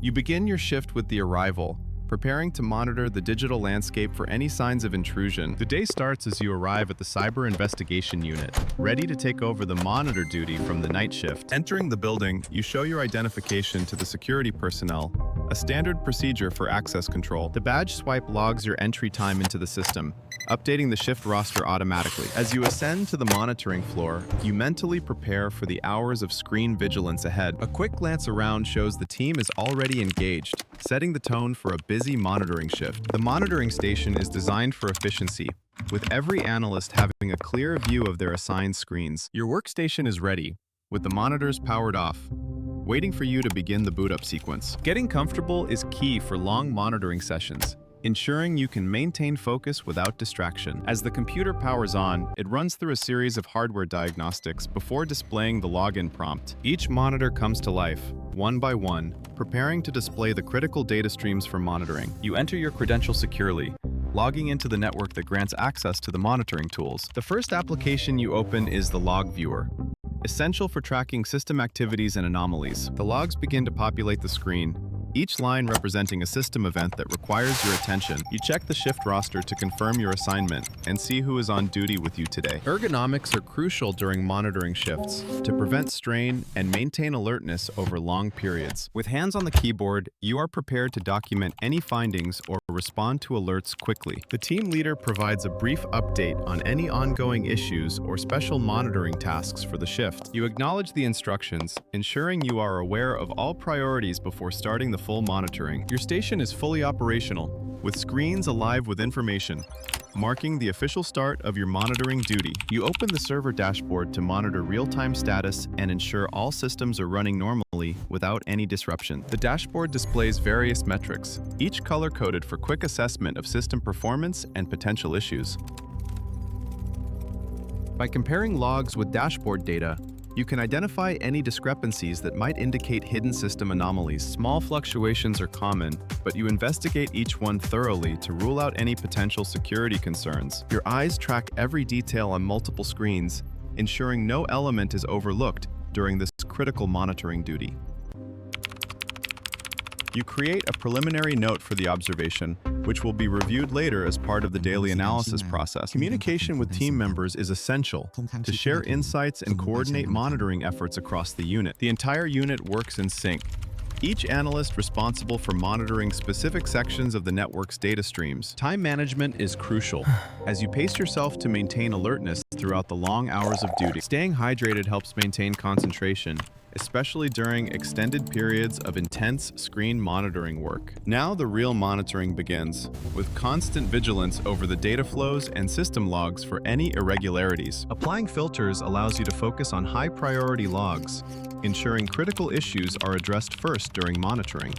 You begin your shift with the arrival, preparing to monitor the digital landscape for any signs of intrusion. The day starts as you arrive at the Cyber Investigation Unit, ready to take over the monitor duty from the night shift. Entering the building, you show your identification to the security personnel, a standard procedure for access control. The badge swipe logs your entry time into the system, updating the shift roster automatically. As you ascend to the monitoring floor, you mentally prepare for the hours of screen vigilance ahead. A quick glance around shows the team is already engaged, setting the tone for a busy monitoring shift. The monitoring station is designed for efficiency, with every analyst having a clear view of their assigned screens. Your workstation is ready, with the monitors powered off, waiting for you to begin the boot-up sequence. Getting comfortable is key for long monitoring sessions, ensuring you can maintain focus without distraction. As the computer powers on, it runs through a series of hardware diagnostics before displaying the login prompt. Each monitor comes to life, one by one, preparing to display the critical data streams for monitoring. You enter your credentials securely, logging into the network that grants access to the monitoring tools. The first application you open is the log viewer, essential for tracking system activities and anomalies. The logs begin to populate the screen, each line representing a system event that requires your attention. You check the shift roster to confirm your assignment and see who is on duty with you today. Ergonomics are crucial during monitoring shifts to prevent strain and maintain alertness over long periods. With hands on the keyboard, you are prepared to document any findings or respond to alerts quickly. The team leader provides a brief update on any ongoing issues or special monitoring tasks for the shift. You acknowledge the instructions, ensuring you are aware of all priorities before starting the full monitoring. Your station is fully operational, with screens alive with information, marking the official start of your monitoring duty. You open the server dashboard to monitor real-time status and ensure all systems are running normally without any disruption. The dashboard displays various metrics, each color-coded for quick assessment of system performance and potential issues. By comparing logs with dashboard data, you can identify any discrepancies that might indicate hidden system anomalies. Small fluctuations are common, but you investigate each one thoroughly to rule out any potential security concerns. Your eyes track every detail on multiple screens, ensuring no element is overlooked during this critical monitoring duty. You create a preliminary note for the observation, which will be reviewed later as part of the daily analysis process. Communication with team members is essential to share insights and coordinate monitoring efforts across the unit. The entire unit works in sync, each analyst responsible for monitoring specific sections of the network's data streams. Time management is crucial, as you pace yourself to maintain alertness throughout the long hours of duty. Staying hydrated helps maintain concentration, especially during extended periods of intense screen monitoring work. Now the real monitoring begins, with constant vigilance over the data flows and system logs for any irregularities. Applying filters allows you to focus on high-priority logs, ensuring critical issues are addressed first during monitoring.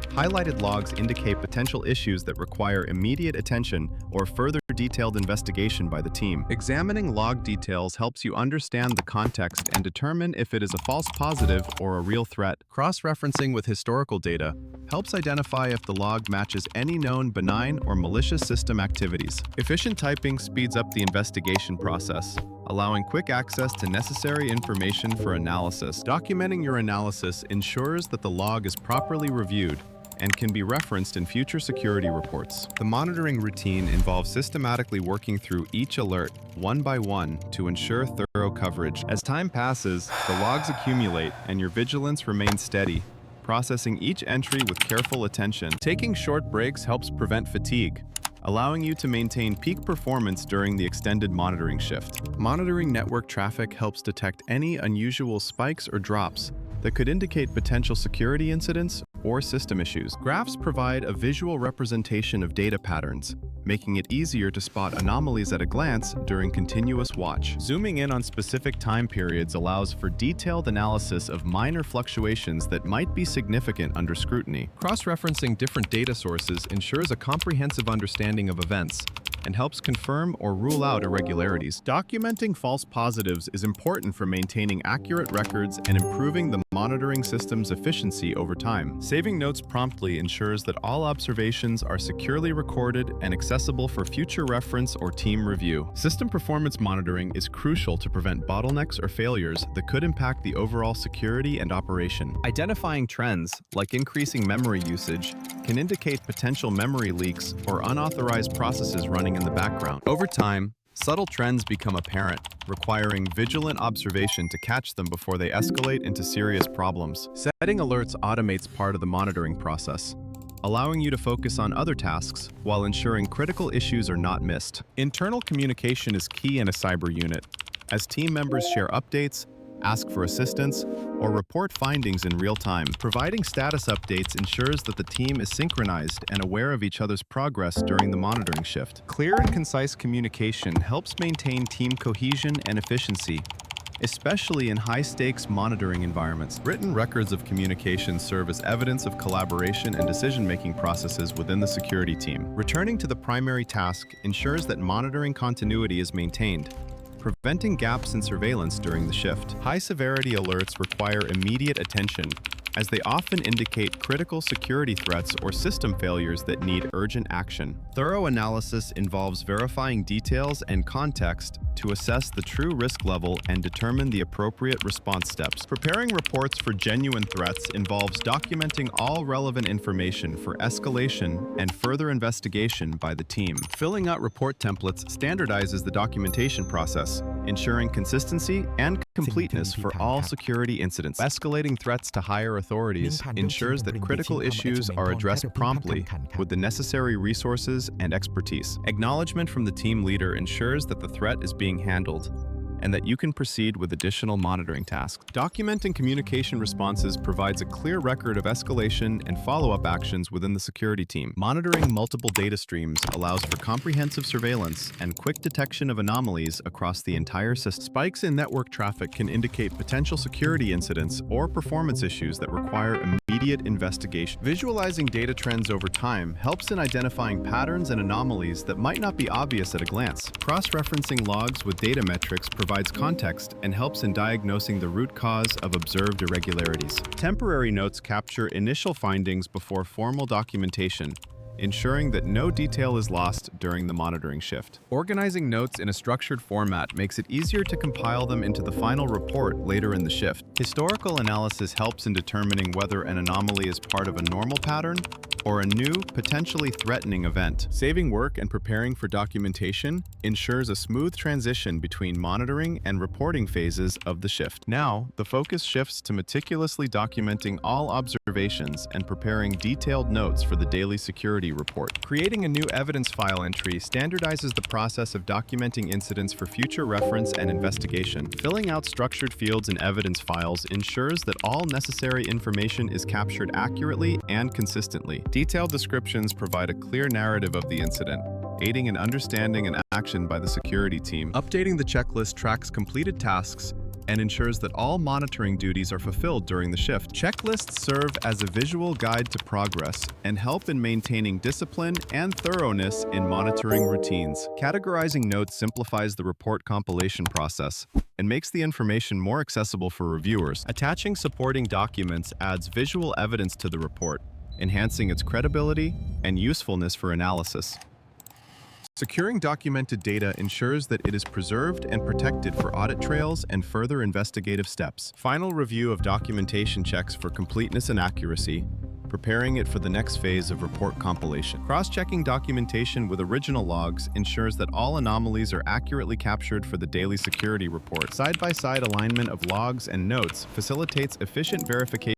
Highlighted logs indicate potential issues that require immediate attention or further detailed investigation by the team. Examining log details helps you understand the context and determine if it is a false positive or a real threat. Cross-referencing with historical data helps identify if the log matches any known benign or malicious system activities. Efficient typing speeds up the investigation process, allowing quick access to necessary information for analysis. Documenting your analysis ensures that the log is properly reviewed and can be referenced in future security reports. The monitoring routine involves systematically working through each alert one by one to ensure thorough coverage. As time passes, the logs accumulate and your vigilance remains steady, processing each entry with careful attention. Taking short breaks helps prevent fatigue, allowing you to maintain peak performance during the extended monitoring shift. Monitoring network traffic helps detect any unusual spikes or drops that could indicate potential security incidents or system issues. Graphs provide a visual representation of data patterns, making it easier to spot anomalies at a glance during continuous watch. Zooming in on specific time periods allows for detailed analysis of minor fluctuations that might be significant under scrutiny. Cross-referencing different data sources ensures a comprehensive understanding of events, and helps confirm or rule out irregularities. Documenting false positives is important for maintaining accurate records and improving the monitoring system's efficiency over time. Saving notes promptly ensures that all observations are securely recorded and accessible for future reference or team review. System performance monitoring is crucial to prevent bottlenecks or failures that could impact the overall security and operation. Identifying trends, like increasing memory usage, can indicate potential memory leaks or unauthorized processes running in the background. Over time, subtle trends become apparent, requiring vigilant observation to catch them before they escalate into serious problems. Setting alerts automates part of the monitoring process, allowing you to focus on other tasks while ensuring critical issues are not missed. Internal communication is key in a cyber unit, as team members share updates, ask for assistance, or report findings in real time. Providing status updates ensures that the team is synchronized and aware of each other's progress during the monitoring shift. Clear and concise communication helps maintain team cohesion and efficiency, especially in high-stakes monitoring environments. Written records of communication serve as evidence of collaboration and decision-making processes within the security team. Returning to the primary task ensures that monitoring continuity is maintained, preventing gaps in surveillance during the shift. High-severity alerts require immediate attention, as they often indicate critical security threats or system failures that need urgent action. Thorough analysis involves verifying details and context to assess the true risk level and determine the appropriate response steps. Preparing reports for genuine threats involves documenting all relevant information for escalation and further investigation by the team. Filling out report templates standardizes the documentation process, ensuring consistency and completeness for all security incidents. Escalating threats to higher authorities ensures that critical issues are addressed promptly with the necessary resources and expertise. Acknowledgement from the team leader ensures that the threat is being handled and that you can proceed with additional monitoring tasks. Documenting communication responses provides a clear record of escalation and follow-up actions within the security team. Monitoring multiple data streams allows for comprehensive surveillance and quick detection of anomalies across the entire system. Spikes in network traffic can indicate potential security incidents or performance issues that require immediate investigation. Visualizing data trends over time helps in identifying patterns and anomalies that might not be obvious at a glance. Cross-referencing logs with data metrics provides context and helps in diagnosing the root cause of observed irregularities. Temporary notes capture initial findings before formal documentation, ensuring that no detail is lost during the monitoring shift. Organizing notes in a structured format makes it easier to compile them into the final report later in the shift. Historical analysis helps in determining whether an anomaly is part of a normal pattern or a new, potentially threatening event. Saving work and preparing for documentation ensures a smooth transition between monitoring and reporting phases of the shift. Now, the focus shifts to meticulously documenting all observations and preparing detailed notes for the daily security report. Creating a new evidence file entry standardizes the process of documenting incidents for future reference and investigation. Filling out structured fields in evidence files ensures that all necessary information is captured accurately and consistently. Detailed descriptions provide a clear narrative of the incident, aiding in understanding and action by the security team. Updating the checklist tracks completed tasks and ensures that all monitoring duties are fulfilled during the shift. Checklists serve as a visual guide to progress and help in maintaining discipline and thoroughness in monitoring routines. Categorizing notes simplifies the report compilation process and makes the information more accessible for reviewers. Attaching supporting documents adds visual evidence to the report, enhancing its credibility and usefulness for analysis. Securing documented data ensures that it is preserved and protected for audit trails and further investigative steps. Final review of documentation checks for completeness and accuracy, preparing it for the next phase of report compilation. Cross-checking documentation with original logs ensures that all anomalies are accurately captured for the daily security report. Side-by-side alignment of logs and notes facilitates efficient verification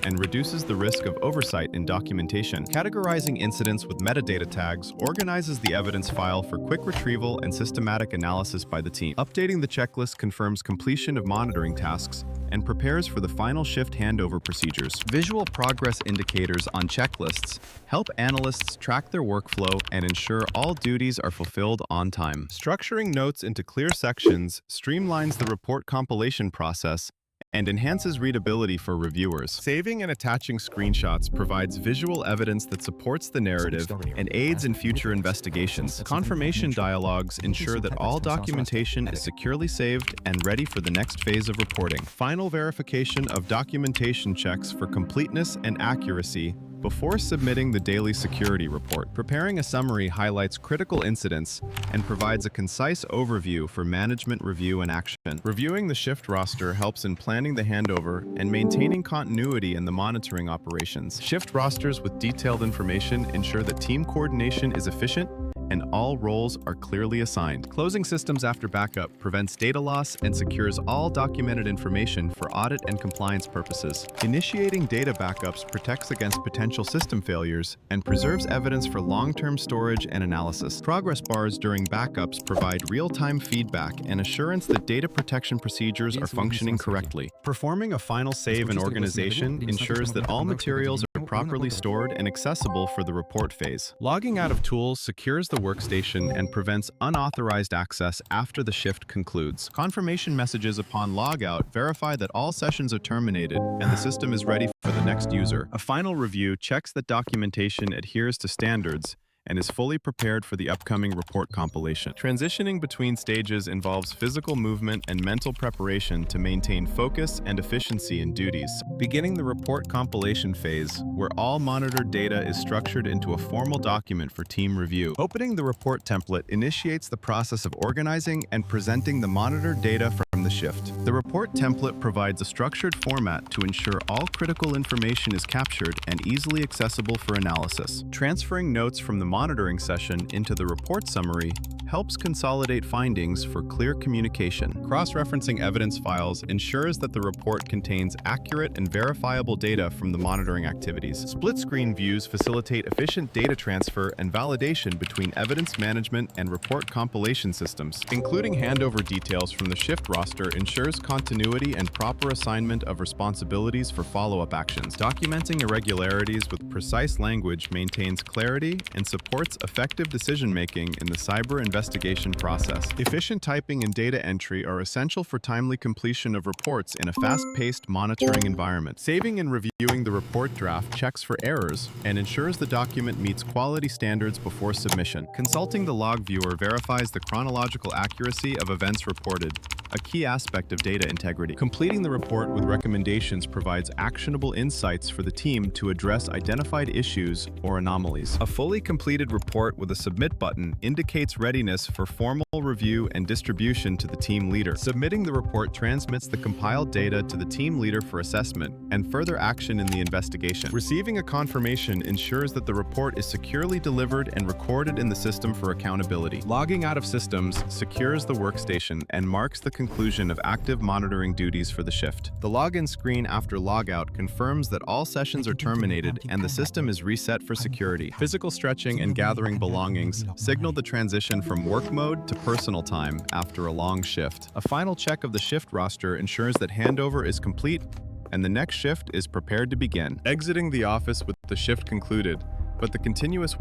and reduces the risk of oversight in documentation. Categorizing incidents with metadata tags organizes the evidence file for quick retrieval and systematic analysis by the team. Updating the checklist confirms completion of monitoring tasks and prepares for the final shift handover procedures. Visual progress indicators on checklists help analysts track their workflow and ensure all duties are fulfilled on time. Structuring notes into clear sections streamlines the report compilation process and enhances readability for reviewers. Saving and attaching screenshots provides visual evidence that supports the narrative and aids in future investigations. Confirmation dialogues ensure that all documentation is securely saved and ready for the next phase of reporting. Final verification of documentation checks for completeness and accuracy before submitting the daily security report. Preparing a summary highlights critical incidents and provides a concise overview for management review and action. Reviewing the shift roster helps in planning the handover and maintaining continuity in the monitoring operations. Shift rosters with detailed information ensure that team coordination is efficient and all roles are clearly assigned. Closing systems after backup prevents data loss and secures all documented information for audit and compliance purposes. Initiating data backups protects against potential system failures and preserves evidence for long-term storage and analysis. Progress bars during backups provide real-time feedback and assurance that data protection procedures are functioning correctly. Performing a final save and organization ensures that all materials are properly stored and accessible for the report phase. Logging out of tools secures the workstation and prevents unauthorized access after the shift concludes. Confirmation messages upon logout verify that all sessions are terminated and the system is ready for the next user. A final review checks that documentation adheres to standards and is fully prepared for the upcoming report compilation. Transitioning between stages involves physical movement and mental preparation to maintain focus and efficiency in duties. Beginning the report compilation phase, where all monitored data is structured into a formal document for team review. Opening the report template initiates the process of organizing and presenting the monitored data from the shift. The report template provides a structured format to ensure all critical information is captured and easily accessible for analysis. Transferring notes from the monitoring session into the report summary helps consolidate findings for clear communication. Cross-referencing evidence files ensures that the report contains accurate and verifiable data from the monitoring activities. Split-screen views facilitate efficient data transfer and validation between evidence management and report compilation systems. Including handover details from the shift roster ensures continuity and proper assignment of responsibilities for follow-up actions. Documenting irregularities with precise language maintains clarity and supports effective decision-making in the cyber investigation process. Efficient typing and data entry are essential for timely completion of reports in a fast-paced monitoring environment. Saving and reviewing the report draft checks for errors and ensures the document meets quality standards before submission. Consulting the log viewer verifies the chronological accuracy of events reported, a key aspect of data integrity. Completing the report with recommendations provides actionable insights for the team to address identified issues or anomalies. A fully completed report with a submit button indicates readiness for formal review and distribution to the team leader. Submitting the report transmits the compiled data to the team leader for assessment and further action in the investigation. Receiving a confirmation ensures that the report is securely delivered and recorded in the system for accountability. Logging out of systems secures the workstation and marks the conclusion of active monitoring duties for the shift. The login screen after logout confirms that all sessions are terminated and the system is reset for security. Physical stretching and gathering belongings signal the transition from work mode to personal time after a long shift. A final check of the shift roster ensures that handover is complete and the next shift is prepared to begin. Exiting the office with the shift concluded, but the continuous